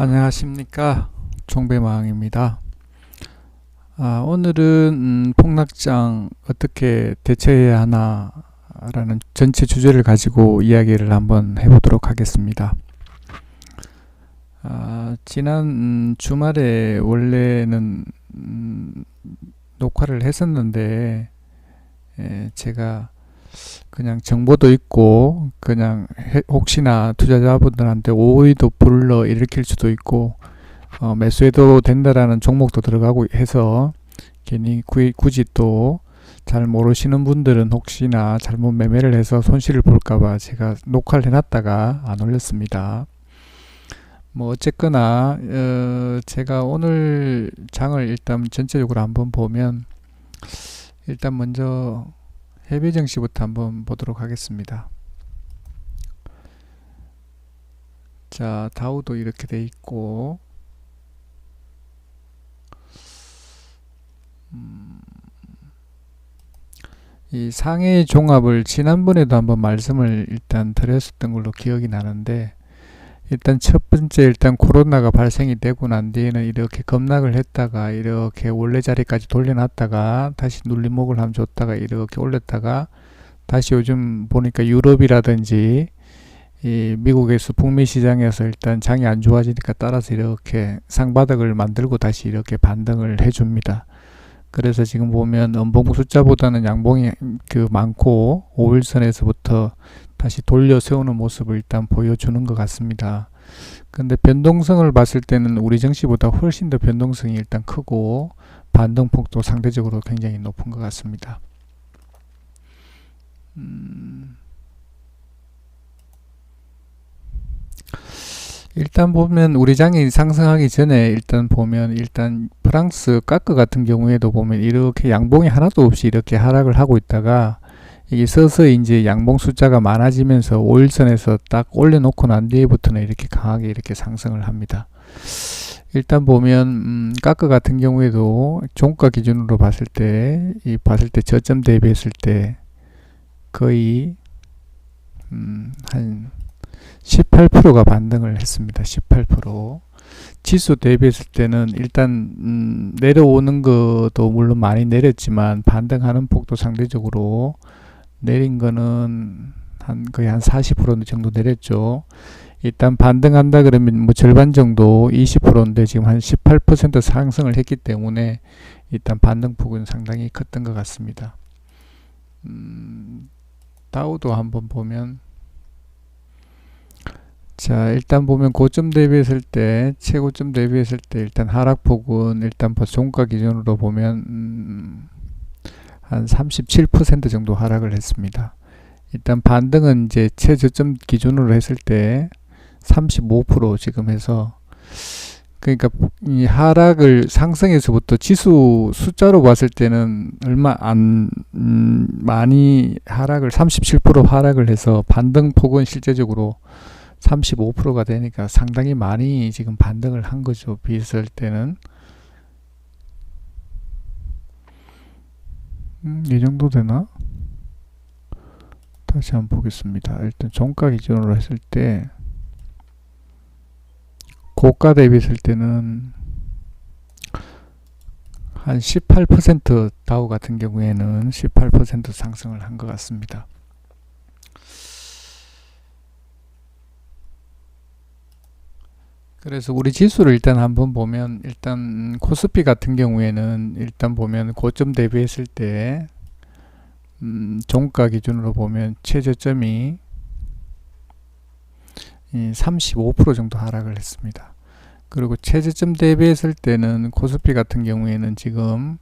안녕하십니까, 종배마왕입니다. 오늘은 폭락장 어떻게 대처해야 하나 라는 전체 주제를 가지고 이야기를 한번 해보도록 하겠습니다. 지난 주말에 원래는 녹화를 했었는데 제가 그냥 정보도 있고 그냥 혹시나 투자자분들한테 오해도 불러 일으킬 수도 있고 매수해도 된다라는 종목도 들어가고 해서 괜히 굳이 또 잘 모르시는 분들은 혹시나 잘못 매매를 해서 손실을 볼까봐 제가 녹화를 해놨다가 안 올렸습니다. 뭐 어쨌거나 제가 오늘 장을 일단 전체적으로 한번 보면, 일단 먼저 해외 증시부터 한번 보도록 하겠습니다. 자, 다우도 이렇게 돼 있고, 이 상해 종합을 지난번에도 한번 말씀을 일단 드렸었던 걸로 기억이 나는데, 일단 첫 번째 코로나가 발생이 되고 난 뒤에는 이렇게 급락을 했다가 이렇게 원래 자리까지 돌려놨다가 다시 눌림목을 한번 줬다가 이렇게 올렸다가 다시 요즘 보니까 유럽이라든지 이 미국에서 북미 시장에서 일단 장이 안 좋아지니까 따라서 이렇게 상바닥을 만들고 다시 이렇게 반등을 해줍니다. 그래서 지금 보면 음봉 숫자보다는 양봉이 많고 5일선에서부터 다시 돌려 세우는 모습을 일단 보여주는 것 같습니다. 근데 변동성을 봤을 때는 우리 증시보다 훨씬 더 변동성이 일단 크고 반등폭도 상대적으로 굉장히 높은 것 같습니다. 일단 보면 우리 장이 상승하기 전에 일단 프랑스 까크 같은 경우에도 보면 이렇게 양봉이 하나도 없이 이렇게 하락을 하고 있다가 이게 서서히 이제 양봉 숫자가 많아지면서 5일선에서 딱 올려놓고 난 뒤에부터는 이렇게 강하게 이렇게 상승을 합니다. 일단 보면 까크 같은 경우에도 종가 기준으로 봤을 때 저점 대비했을 때 거의 한 18%가 반등을 했습니다. 18%. 지수 대비했을 때는 일단 내려오는 것도 물론 많이 내렸지만 반등하는 폭도 상대적으로 내린 거는 거의 한 40% 정도 내렸죠. 일단 반등한다 그러면 뭐 절반 정도 20%인데 지금 한 18% 상승을 했기 때문에 일단 반등폭은 상당히 컸던 것 같습니다. 다우도 한번 보면, 자, 일단 보면 고점 대비했을 때, 최고점 대비했을 때 일단 하락폭은 일단 종가 기준으로 보면 한 37% 정도 하락을 했습니다. 일단 반등은 이제 최저점 기준으로 했을 때 35% 지금 해서, 그러니까 이 하락을 상승에서부터 지수 숫자로 봤을 때는 얼마 안 많이 하락을 37% 하락을 해서 반등폭은 실제적으로 35%가 되니까 상당히 많이 지금 반등을 한 거죠. 비했을 때는 이 정도 되나? 다시 한번 보겠습니다. 일단 종가 기준으로 했을 때 고가 대비했을 때는 한 18% 다우 같은 경우에는 18% 상승을 한 것 같습니다. 그래서 우리 지수를 일단 한번 보면, 일단 코스피 같은 경우에는 일단 보면 고점 대비했을 때 종가 기준으로 보면 최저점이 35% 정도 하락을 했습니다. 그리고 최저점 대비했을 때는 코스피 같은 경우에는 지금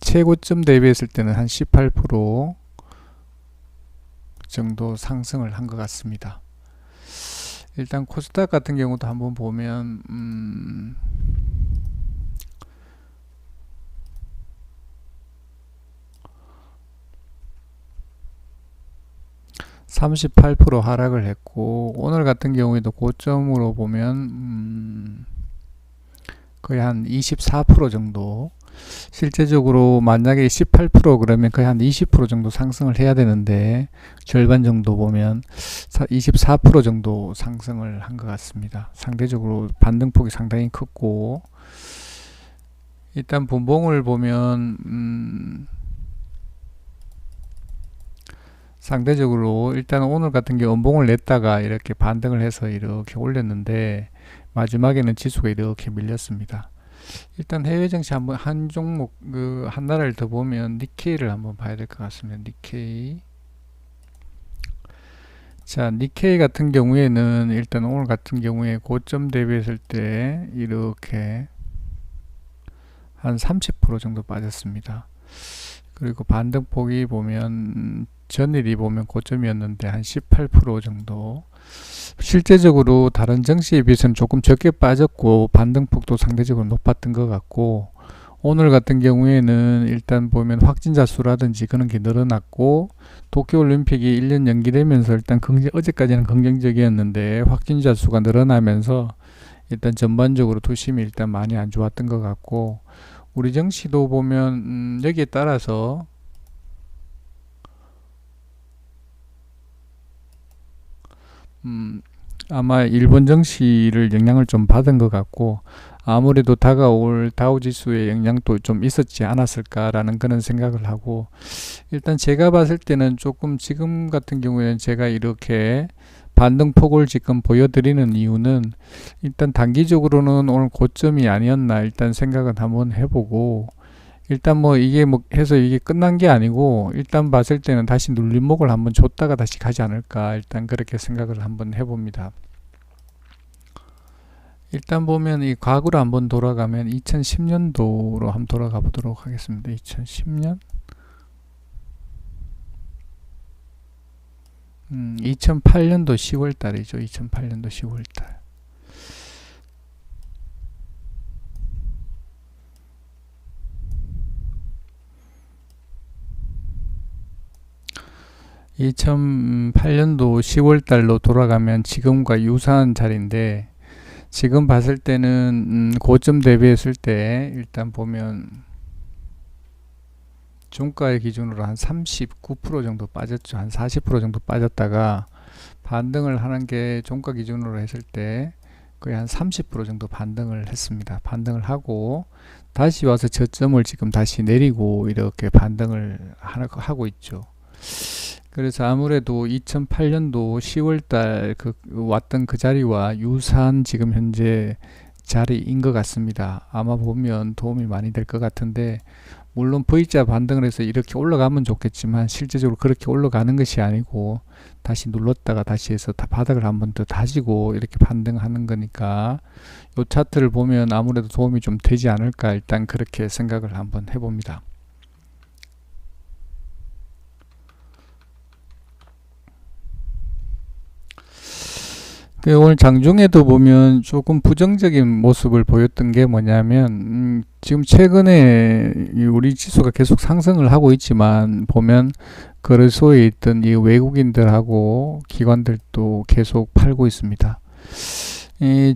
최고점 대비했을 때는 한 18% 정도 상승을 한 것 같습니다. 일단 코스닥 같은 경우도 한번 보면 38% 하락을 했고, 오늘 같은 경우에도 고점으로 보면 거의 한 24% 정도, 실제적으로 만약에 18% 그러면 거의 한 20% 정도 상승을 해야 되는데 절반 정도 보면 24% 정도 상승을 한 것 같습니다. 상대적으로 반등폭이 상당히 컸고, 일단 분봉을 보면 상대적으로 일단 오늘 같은 경우 음봉을 냈다가 이렇게 반등을 해서 이렇게 올렸는데 마지막에는 지수가 이렇게 밀렸습니다. 일단 해외 증시 한번 한 종목 한 나라를 더 보면 니케이를 한번 봐야 될 것 같습니다. 니케이. 자, 니케이 같은 경우에는 일단 오늘 같은 경우에 고점 대비했을 때 이렇게 한 30% 정도 빠졌습니다. 그리고 반등폭이 보면 전일이 보면 고점이었는데 한 18% 정도, 실제적으로 다른 증시에 비해서는 조금 적게 빠졌고 반등폭도 상대적으로 높았던 것 같고, 오늘 같은 경우에는 일단 보면 확진자 수라든지 그런 게 늘어났고, 도쿄올림픽이 1년 연기되면서 일단 어제까지는 긍정적이었는데 확진자 수가 늘어나면서 일단 전반적으로 투심이 일단 많이 안 좋았던 것 같고, 우리 증시도 보면 여기에 따라서 아마 일본 증시를 영향을 좀 받은 것 같고, 아무래도 다가올 다우지수의 영향도 좀 있었지 않았을까라는 그런 생각을 하고, 일단 제가 봤을 때는 조금 지금 같은 경우에는 제가 이렇게 반등폭을 지금 보여드리는 이유는 일단 단기적으로는 오늘 고점이 아니었나 일단 생각은 한번 해보고, 일단 뭐 이게 뭐 해서 이게 끝난 게 아니고 일단 봤을 때는 다시 눌림목을 한번 줬다가 다시 가지 않을까 일단 그렇게 생각을 한번 해봅니다. 일단 보면 이 과거로 한번 돌아가면 2010년도로 한번 돌아가 보도록 하겠습니다. 2010년 2008년도 10월 달이죠. 2008년도 10월 달. 2008년도 10월 달로 돌아가면 지금과 유사한 자리인데, 지금 봤을 때는 고점 대비했을 때 일단 보면 종가의 기준으로 한 39% 정도 빠졌죠. 한 40% 정도 빠졌다가 반등을 하는 게 종가 기준으로 했을 때 거의 한 30% 정도 반등을 했습니다. 반등을 하고 다시 와서 저점을 지금 다시 내리고 이렇게 반등을 하고 있죠. 그래서 아무래도 2008년도 10월달 왔던 그 자리와 유사한 지금 현재 자리인 것 같습니다. 아마 보면 도움이 많이 될 것 같은데, 물론 V자 반등을 해서 이렇게 올라가면 좋겠지만 실제적으로 그렇게 올라가는 것이 아니고 다시 눌렀다가 다시 해서 바닥을 한번 더 다지고 이렇게 반등하는 거니까 이 차트를 보면 아무래도 도움이 좀 되지 않을까 일단 그렇게 생각을 한번 해봅니다. 오늘 장중에도 보면 조금 부정적인 모습을 보였던 게 뭐냐면 지금 최근에 우리 지수가 계속 상승을 하고 있지만 보면 거래소에 있던 이 외국인들하고 기관들도 계속 팔고 있습니다.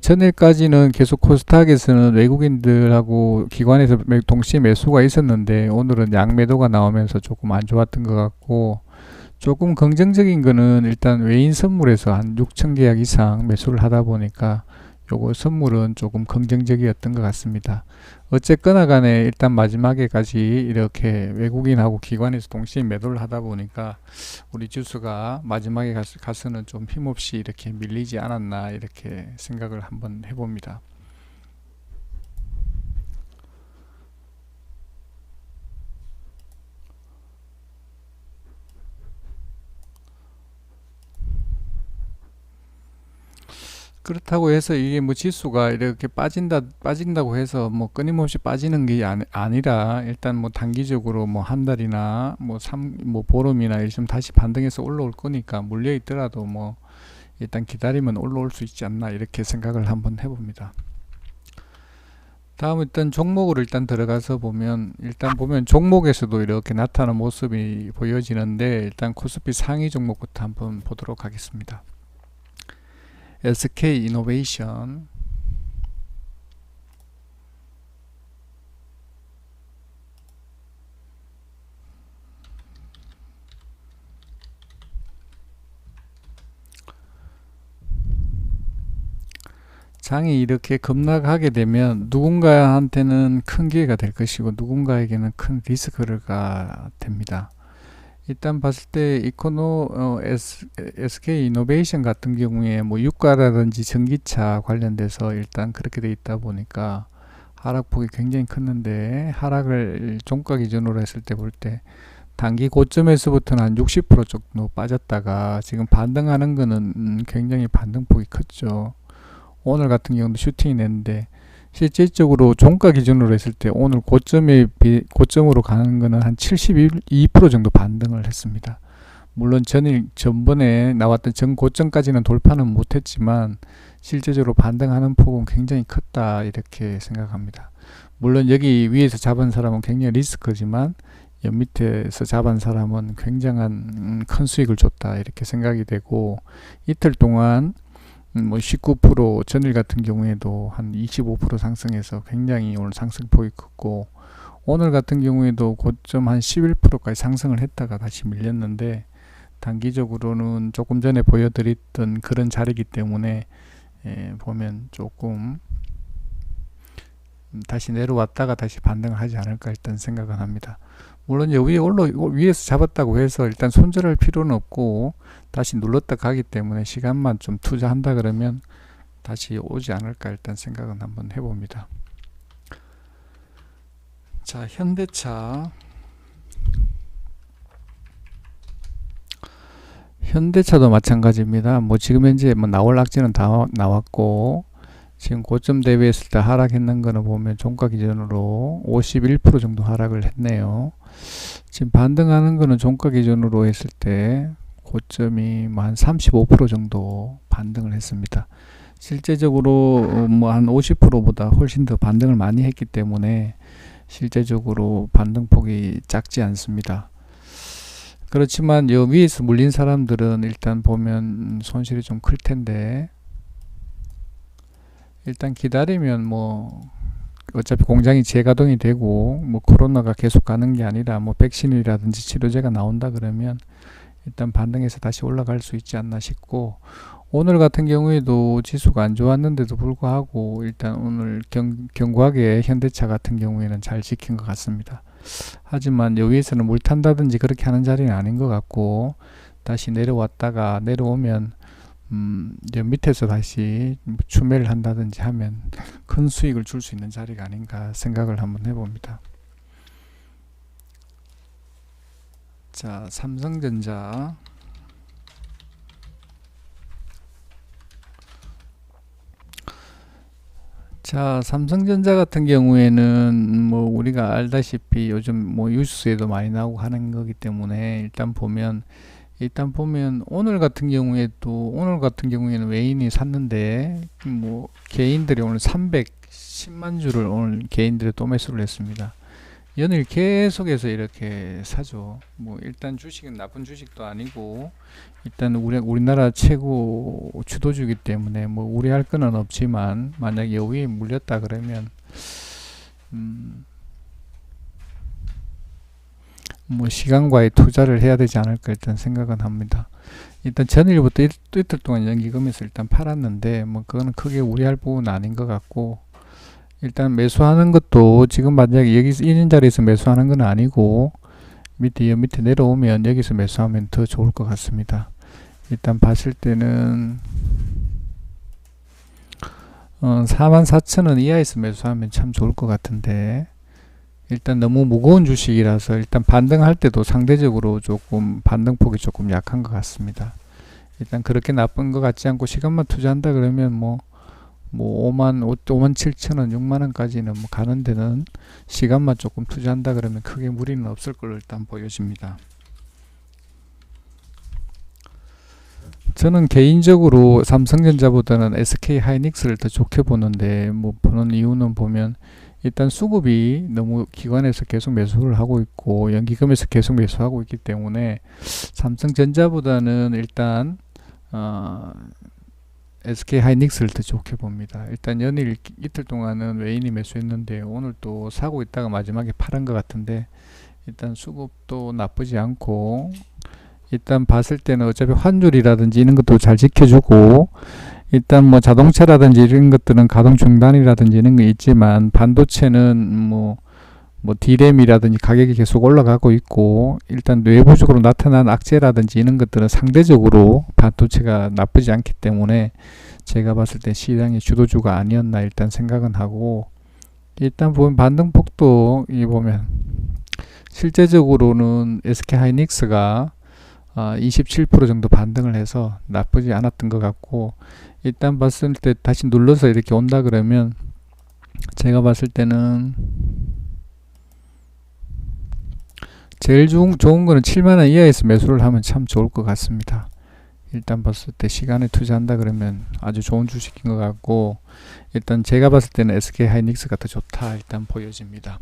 전일까지는 계속 코스닥에서는 외국인들하고 기관에서 동시에 매수가 있었는데 오늘은 양매도가 나오면서 조금 안 좋았던 것 같고, 조금 긍정적인 거는 일단 외인 선물에서 한 6천 계약 이상 매수를 하다 보니까 요거 선물은 조금 긍정적이었던 것 같습니다. 어쨌거나 간에 일단 마지막에까지 이렇게 외국인하고 기관에서 동시에 매도를 하다 보니까 우리 지수가 마지막에 가서는 좀 힘없이 이렇게 밀리지 않았나 이렇게 생각을 한번 해봅니다. 그렇다고 해서 이게 뭐 지수가 이렇게 빠진다고 해서 뭐 끊임없이 빠지는 게 아니라 일단 뭐 단기적으로 뭐 한 달이나 뭐 보름이나 좀 다시 반등해서 올라올 거니까 물려 있더라도 뭐 일단 기다리면 올라올 수 있지 않나 이렇게 생각을 한번 해봅니다. 다음 일단 종목으로 일단 들어가서 보면 종목에서도 이렇게 나타나는 모습이 보여지는데, 일단 코스피 상위 종목부터 한번 보도록 하겠습니다. SK 이노베이션 상이 이렇게 급락하게 되면 누군가한테는 큰 기회가 될 것이고 누군가에게는 큰 리스크가 됩니다. 일단 봤을 때 SK 이노베이션 같은 경우에 뭐 유가라든지 전기차 관련돼서 일단 그렇게 돼 있다 보니까 하락폭이 굉장히 컸는데, 하락을 종가 기준으로 했을 때 볼 때 단기 고점에서부터는 한 60% 정도 빠졌다가 지금 반등하는 거는 굉장히 반등폭이 컸죠. 오늘 같은 경우도 슈팅이 냈는데, 실질적으로 종가 기준으로 했을 때 오늘 고점으로 가는 거는 한 72% 정도 반등을 했습니다. 물론 전번에 나왔던 전고점까지는 돌파는 못했지만 실제적으로 반등하는 폭은 굉장히 컸다, 이렇게 생각합니다. 물론 여기 위에서 잡은 사람은 굉장히 리스크지만 옆 밑에서 잡은 사람은 굉장한 큰 수익을 줬다, 이렇게 생각이 되고, 이틀 동안 뭐 19%, 전일 같은 경우에도 한 25% 상승해서 굉장히 오늘 상승폭이 컸고, 오늘 같은 경우에도 고점 한 11%까지 상승을 했다가 다시 밀렸는데, 단기적으로는 조금 전에 보여드렸던 그런 자리이기 때문에 보면 조금 다시 내려왔다가 다시 반등을 하지 않을까 일단 생각은 합니다. 물론 위에서 잡았다고 해서 일단 손절할 필요는 없고 다시 눌렀다 가기 때문에 시간만 좀 투자한다 그러면 다시 오지 않을까 일단 생각은 한번 해봅니다. 자, 현대차도 마찬가지입니다. 뭐 지금 현재 뭐 나올 악재는 다 나왔고, 지금 고점 대비했을 때 하락했는 거는 보면 종가 기준으로 51% 정도 하락을 했네요. 지금 반등하는 거는 종가 기준으로 했을 때 고점이 뭐 한 35% 정도 반등을 했습니다. 실제적으로 뭐 한 50%보다 훨씬 더 반등을 많이 했기 때문에 실제적으로 반등폭이 작지 않습니다. 그렇지만 여 위에서 물린 사람들은 일단 보면 손실이 좀 클 텐데, 일단 기다리면 뭐 어차피 공장이 재가동이 되고 뭐 코로나가 계속 가는 게 아니라 뭐 백신이라든지 치료제가 나온다 그러면 일단 반등해서 다시 올라갈 수 있지 않나 싶고, 오늘 같은 경우에도 지수가 안 좋았는데도 불구하고 일단 오늘 견고하게 현대차 같은 경우에는 잘 지킨 것 같습니다. 하지만 여기에서는 물 탄다든지 그렇게 하는 자리는 아닌 것 같고, 다시 내려왔다가 내려오면 여 밑에서 다시 추매를 한다든지 하면 큰 수익을 줄 수 있는 자리가 아닌가 생각을 한번 해봅니다. 자, 삼성전자. 자, 삼성전자 같은 경우에는 뭐 우리가 알다시피 요즘 뭐 뉴스에도 많이 나오고 하는 거기 때문에 일단 보면 오늘 같은 경우에는 외인이 샀는데 뭐 개인들이 오늘 310만 주를 오늘 개인들이 또 매수를 했습니다. 연일 계속해서 이렇게 사죠. 뭐 일단 주식은 나쁜 주식도 아니고 일단 우리나라 최고 주도주기 때문에 뭐 우려할 거는 없지만 만약에 여기에 물렸다 그러면 뭐 시간과의 투자를 해야 되지 않을까 일단 생각은 합니다. 일단 전일부터 이틀 동안 연기금에서 일단 팔았는데 뭐 그거는 크게 우려할 부분은 아닌 것 같고, 일단 매수하는 것도 지금 만약에 여기서 있는 자리에서 매수하는 건 아니고 밑에 내려오면 여기서 매수하면 더 좋을 것 같습니다. 일단 봤을 때는 44,000원 이하에서 매수하면 참 좋을 것 같은데, 일단 너무 무거운 주식이라서 일단 반등할 때도 상대적으로 조금 반등폭이 조금 약한 것 같습니다. 일단 그렇게 나쁜 것 같지 않고 시간만 투자한다 그러면 뭐 57,000원, 6만원까지는 뭐 가는 데는 시간만 조금 투자한다 그러면 크게 무리는 없을 걸로 일단 보여집니다. 저는 개인적으로 삼성전자보다는 SK 하이닉스를 더 좋게 보는데, 뭐 보는 이유는 보면 일단 수급이 너무 기관에서 계속 매수를 하고 있고 연기금에서 계속 매수하고 있기 때문에 삼성전자보다는 일단 SK 하이닉스를 더 좋게 봅니다. 일단 연일 이틀 동안은 외인이 매수했는데 오늘 또 사고 있다가 마지막에 팔은 것 같은데, 일단 수급도 나쁘지 않고 일단 봤을 때는 어차피 환율이라든지 이런 것도 잘 지켜주고, 일단 뭐 자동차라든지 이런 것들은 가동 중단이라든지 이런 게 있지만 반도체는 뭐 D램이라든지 가격이 계속 올라가고 있고 일단 외부적으로 나타난 악재라든지 이런 것들은 상대적으로 반도체가 나쁘지 않기 때문에 제가 봤을 때 시장의 주도주가 아니었나 일단 생각은 하고 일단 보면 반등폭도 이 보면 실제적으로는 SK하이닉스가 27% 정도 반등을 해서 나쁘지 않았던 것 같고 일단 봤을 때 다시 눌러서 이렇게 온다 그러면 제가 봤을 때는 제일 좋은 거는 7만원 이하에서 매수를 하면 참 좋을 것 같습니다. 일단 봤을 때 시간에 투자한다 그러면 아주 좋은 주식인 것 같고 일단 제가 봤을 때는 SK하이닉스가 더 좋다 일단 보여집니다.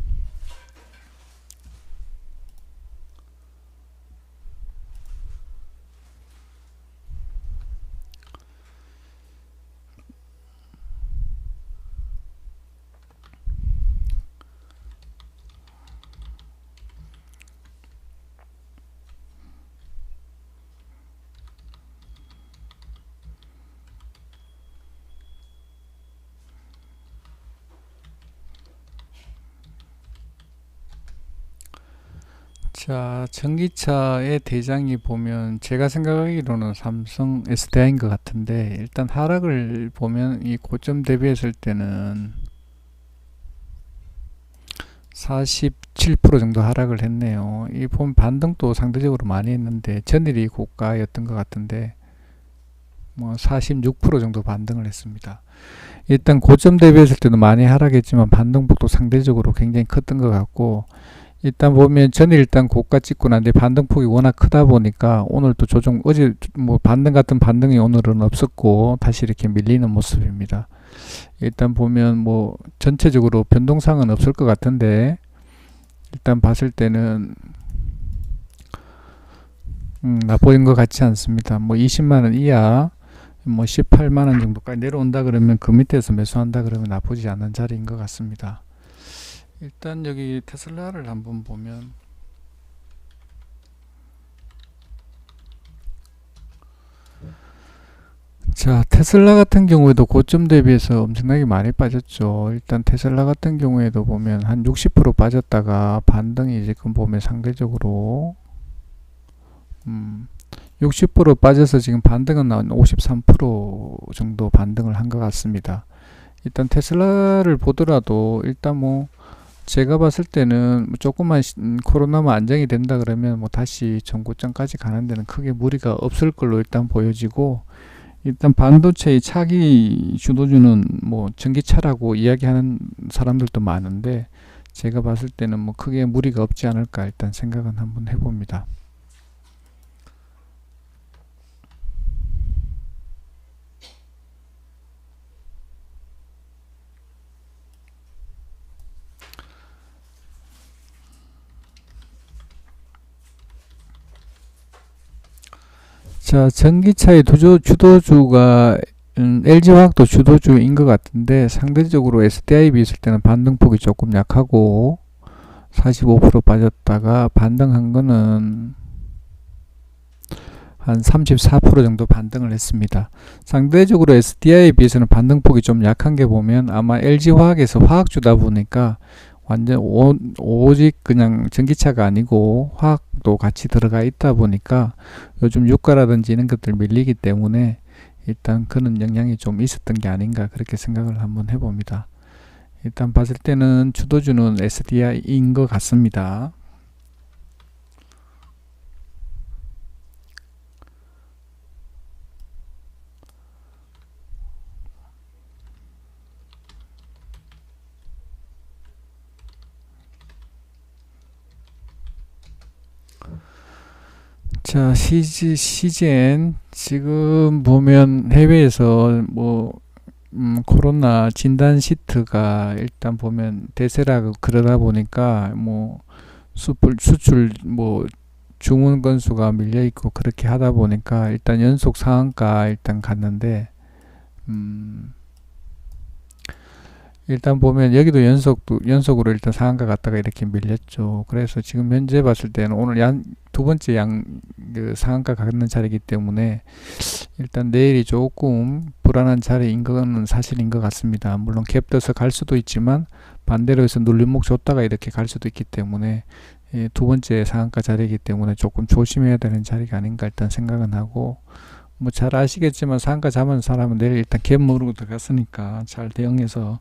자, 전기차의 대장이 보면 제가 생각하기로는 삼성 SDI인 것 같은데 일단 하락을 보면 이 고점 대비했을 때는 47% 정도 하락을 했네요. 이 보면 반등도 상대적으로 많이 했는데 전일이 고가였던 것 같은데 뭐 46% 정도 반등을 했습니다. 일단 고점 대비했을 때도 많이 하락했지만 반등폭도 상대적으로 굉장히 컸던 것 같고 일단 보면 전일 일단 고가 찍고 난데 반등폭이 워낙 크다 보니까 오늘 또 조정 어제 뭐 반등 같은 반등이 오늘은 없었고 다시 이렇게 밀리는 모습입니다. 일단 보면 뭐 전체적으로 변동상은 없을 것 같은데 일단 봤을 때는 나쁘는 것 같지 않습니다. 뭐 20만원 이하 뭐 18만원 정도까지 내려온다 그러면 그 밑에서 매수한다 그러면 나쁘지 않은 자리인 것 같습니다. 일단 여기 테슬라를 한번 보면 자 테슬라 같은 경우에도 고점 대비해서 엄청나게 많이 빠졌죠. 일단 테슬라 같은 경우에도 보면 한 60% 빠졌다가 반등이 지금 보면 상대적으로 60% 빠져서 지금 반등은 나온 53% 정도 반등을 한 것 같습니다. 일단 테슬라를 보더라도 일단 뭐 제가 봤을 때는 조금만 코로나만 안정이 된다 그러면 뭐 다시 전고점까지 가는 데는 크게 무리가 없을 걸로 일단 보여지고 일단 반도체의 차기 주도주는 뭐 전기차라고 이야기하는 사람들도 많은데 제가 봤을 때는 뭐 크게 무리가 없지 않을까 일단 생각은 한번 해봅니다. 자, 전기차의 주도주가 LG화학도 주도주인 것 같은데 상대적으로 SDI 비했을 때는 반등폭이 조금 약하고 45% 빠졌다가 반등한 거는 한 34% 정도 반등을 했습니다. 상대적으로 SDI에 비해서는 반등폭이 좀 약한 게 보면 아마 LG화학에서 화학주다 보니까 완전 오직 그냥 전기차가 아니고 화학도 같이 들어가 있다 보니까 요즘 유가라든지 이런 것들 밀리기 때문에 일단 그런 영향이 좀 있었던 게 아닌가 그렇게 생각을 한번 해봅니다. 일단 봤을 때는 주도주는 SDI인 것 같습니다. 자, CGN 지금 보면 해외에서 뭐 코로나 진단 시트가 일단 보면 대세라고 그러다 보니까 뭐 수출 뭐 주문 건수가 밀려 있고 그렇게 하다 보니까 일단 연속 상한가 일단 갔는데 일단 보면 여기도 연속으로 일단 상한가 갔다가 이렇게 밀렸죠. 그래서 지금 현재 봤을 때는 오늘 두 번째 그 상한가 갖는 자리이기 때문에 일단 내일이 조금 불안한 자리인 거는 사실인 것 같습니다. 물론 갭 떠서 갈 수도 있지만 반대로 해서 눌림목 줬다가 이렇게 갈 수도 있기 때문에 두 번째 상한가 자리이기 때문에 조금 조심해야 되는 자리가 아닌가 일단 생각은 하고, 뭐 잘 아시겠지만 상한가 잡은 사람은 내일 일단 갭 모르고 들어갔으니까 잘 대응해서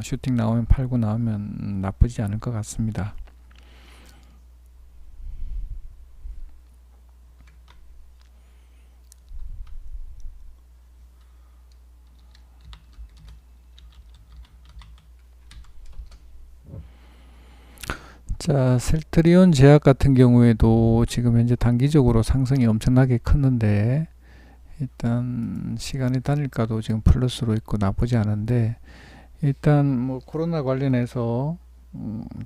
슈팅 나오면 팔고 나오면 나쁘지 않을 것 같습니다. 자, 셀트리온 제약 같은 경우에도 지금 현재 단기적으로 상승이 엄청나게 컸는데 일단 시간이 다닐까도 지금 플러스로 있고 나쁘지 않은데, 일단 뭐 코로나 관련해서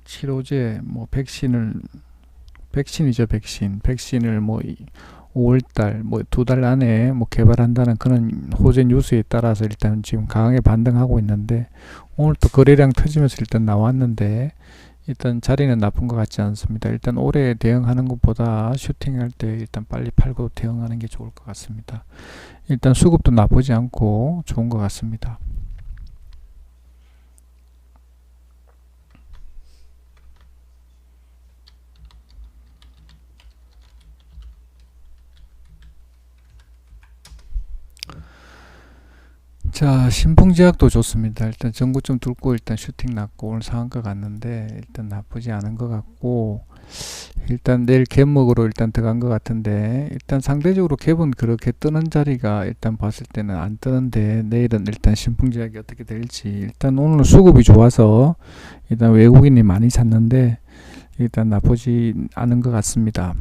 치료제 뭐 백신을 뭐 5월달 뭐 2달 안에 뭐 개발한다는 그런 호재 뉴스에 따라서 일단 지금 강하게 반등하고 있는데, 오늘 또 거래량 터지면서 일단 나왔는데 일단 자리는 나쁜 것 같지 않습니다. 일단 올해 대응하는 것보다 슈팅할 때 일단 빨리 팔고 대응하는 게 좋을 것 같습니다. 일단 수급도 나쁘지 않고 좋은 것 같습니다. 자, 신풍제약도 좋습니다. 일단 전고점 뚫고 일단 슈팅 났고 오늘 상한가 갔는데 일단 나쁘지 않은 것 같고, 일단 내일 갭목으로 일단 들어간 것 같은데 일단 상대적으로 갭은 그렇게 뜨는 자리가 일단 봤을 때는 안 뜨는데, 내일은 일단 신풍제약이 어떻게 될지, 일단 오늘 수급이 좋아서 일단 외국인이 많이 샀는데 일단 나쁘지 않은 것 같습니다.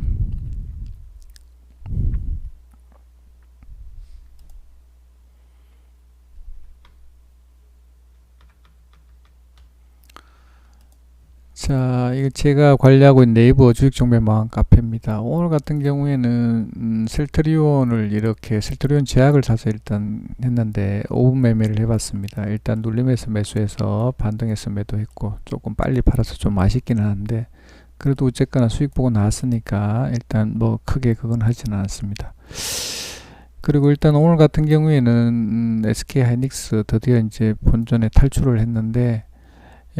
자, 이거 제가 관리하고 있는 네이버 주식정보망 카페입니다. 오늘 같은 경우에는 셀트리온 제약을 사서 일단 했는데 5분 매매를 해봤습니다. 일단 눌림에서 매수해서 반등해서 매도했고 조금 빨리 팔아서 좀 아쉽기는 한데 그래도 어쨌거나 수익 보고 나왔으니까 일단 뭐 크게 그건 하지는 않습니다. 그리고 일단 오늘 같은 경우에는 SK 하이닉스 드디어 이제 본전에 탈출을 했는데,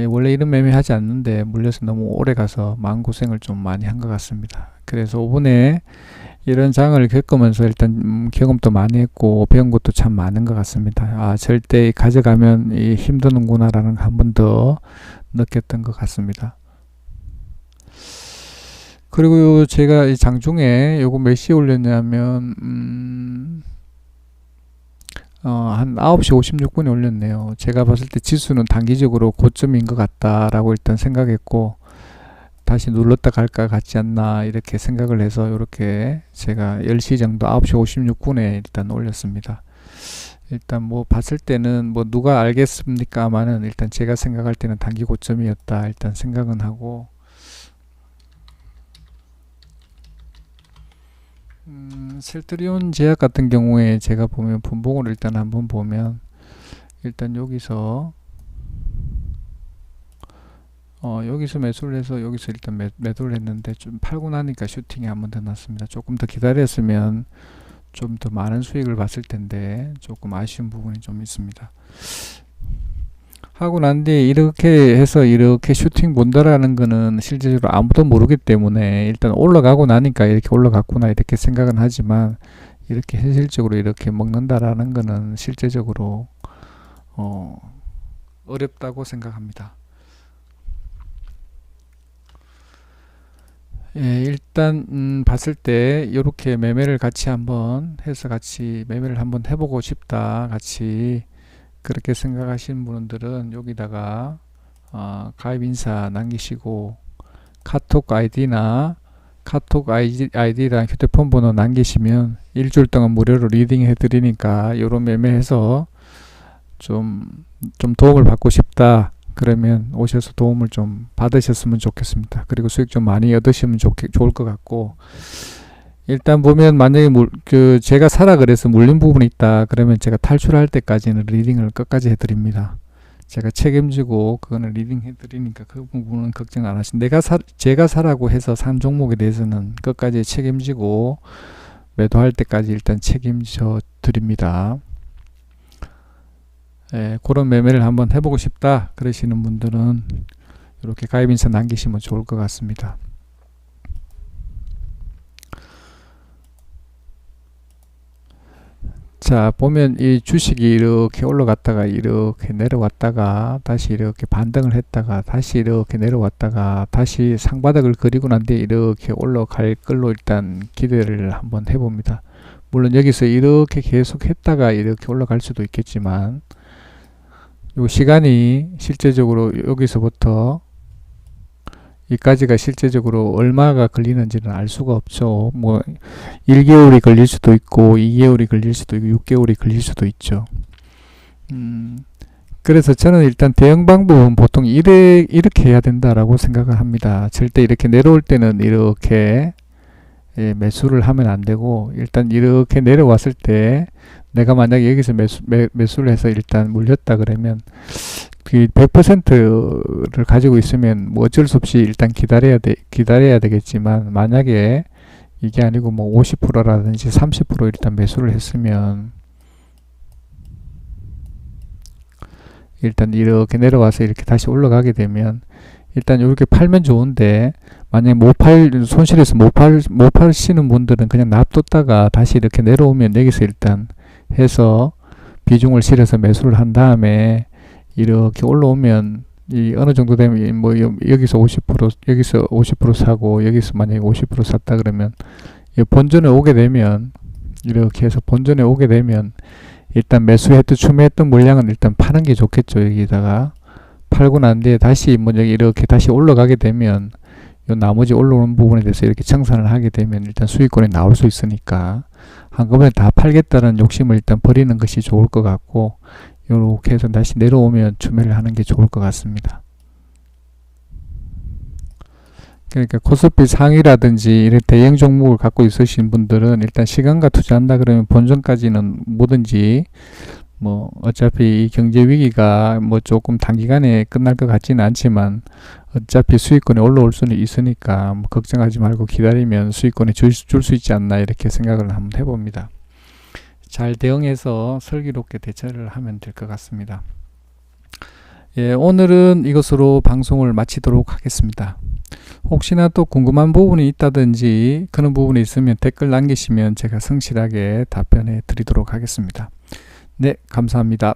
원래 이런 매매 하지 않는데 물려서 너무 오래 가서 마음고생을 좀 많이 한 것 같습니다. 그래서 5분에 이런 장을 겪으면서 일단 경험도 많이 했고 배운 것도 참 많은 것 같습니다. 아, 절대 가져가면 힘드는구나 라는 한 번 더 느꼈던 것 같습니다. 그리고 제가 이 장중에 요거 몇 시에 올렸냐면 한 9시 56분에 올렸네요. 제가 봤을 때 지수는 단기적으로 고점인 것 같다라고 일단 생각했고 다시 눌렀다 갈까 같지 않나 이렇게 생각을 해서 이렇게 제가 10시 정도 9시 56분에 일단 올렸습니다. 일단 뭐 봤을 때는 뭐 누가 알겠습니까마는 일단 제가 생각할 때는 단기 고점이었다 일단 생각은 하고, 셀트리온 제약 같은 경우에 제가 보면 분봉을 일단 한번 보면 일단 여기서 매수를 해서 여기서 일단 매도를 했는데 좀 팔고 나니까 슈팅이 한 번 더 났습니다. 조금 더 기다렸으면 좀 더 많은 수익을 봤을 텐데 조금 아쉬운 부분이 좀 있습니다. 하고 난 뒤에 이렇게 해서 이렇게 슈팅 본다라는 거는 실제적으로 아무도 모르기 때문에 일단 올라가고 나니까 이렇게 올라갔구나 이렇게 생각은 하지만, 이렇게 현실적으로 이렇게 먹는다라는 거는 실제적으로 어렵다고 생각합니다. 예, 일단 봤을 때 이렇게 매매를 같이 한번 해서 같이 매매를 한번 해보고 싶다 같이 그렇게 생각하시는 분들은 여기다가 가입 인사 남기시고 카톡 아이디랑 휴대폰 번호 남기시면 일주일 동안 무료로 리딩 해드리니까 요런 매매해서 좀 도움을 받고 싶다 그러면 오셔서 도움을 좀 받으셨으면 좋겠습니다. 그리고 수익 좀 많이 얻으시면 좋을 것 같고, 일단 보면 만약에 제가 사라 그래서 물린 부분이 있다 그러면 제가 탈출할 때까지는 리딩을 끝까지 해드립니다. 제가 책임지고 그거는 리딩 해드리니까 그 부분은 걱정 안 하시고, 제가 사라고 해서 산 종목에 대해서는 끝까지 책임지고 매도할 때까지 일단 책임져 드립니다. 그런 매매를 한번 해보고 싶다 그러시는 분들은 이렇게 가입인사 남기시면 좋을 것 같습니다. 자, 보면 이 주식이 이렇게 올라갔다가 이렇게 내려왔다가 다시 이렇게 반등을 했다가 다시 이렇게 내려왔다가 다시 상바닥을 그리고 난 뒤에 이렇게 올라갈 걸로 일단 기대를 한번 해봅니다. 물론 여기서 이렇게 계속 했다가 이렇게 올라갈 수도 있겠지만, 요 시간이 실제적으로 여기서부터 여기까지가 실제적으로 얼마가 걸리는지는 알 수가 없죠. 뭐 1개월이 걸릴 수도 있고 2개월이 걸릴 수도 있고 6개월이 걸릴 수도 있죠. 그래서 저는 일단 대응 방법은 보통 이렇게 해야 된다라고 생각을 합니다. 절대 이렇게 내려올 때는 이렇게 매수를 하면 안 되고, 일단 이렇게 내려왔을 때 내가 만약에 여기서 매수를 해서 일단 물렸다 그러면 그 100%를 가지고 있으면 뭐 어쩔 수 없이 일단 기다려야 되겠지만, 만약에 이게 아니고 뭐 50%라든지 30% 일단 매수를 했으면 일단 이렇게 내려와서 이렇게 다시 올라가게 되면 일단 이렇게 팔면 좋은데, 만약에 손실해서 못 파시는 분들은 그냥 놔뒀다가 다시 이렇게 내려오면 여기서 일단 해서 비중을 실어서 매수를 한 다음에 이렇게 올라오면 이 어느 정도 되면 뭐 여기서 50% 여기서 50% 사고 여기서 만약에 50% 샀다 그러면 본전에 오게 되면, 이렇게 해서 본전에 오게 되면 일단 매수했던 추매했던 물량은 일단 파는 게 좋겠죠. 여기다가 팔고 난 뒤에 다시 뭐 이렇게 다시 올라가게 되면 요 나머지 올라오는 부분에 대해서 이렇게 청산을 하게 되면 일단 수익권이 나올 수 있으니까 한꺼번에 다 팔겠다는 욕심을 일단 버리는 것이 좋을 것 같고, 이렇게 해서 다시 내려오면 추매를 하는 게 좋을 것 같습니다. 그러니까 코스피 상위라든지 이런 대형 종목을 갖고 있으신 분들은 일단 시간과 투자한다 그러면 본전까지는 뭐든지, 뭐 어차피 이 경제 위기가 뭐 조금 단기간에 끝날 것 같지는 않지만 어차피 수익권이 올라올 수는 있으니까 뭐 걱정하지 말고 기다리면 수익권이 줄 수 있지 않나, 이렇게 생각을 한번 해봅니다. 잘 대응해서 슬기롭게 대처를 하면 될 것 같습니다. 오늘은 이것으로 방송을 마치도록 하겠습니다. 혹시나 또 궁금한 부분이 있다든지 그런 부분이 있으면 댓글 남기시면 제가 성실하게 답변해 드리도록 하겠습니다. 네, 감사합니다.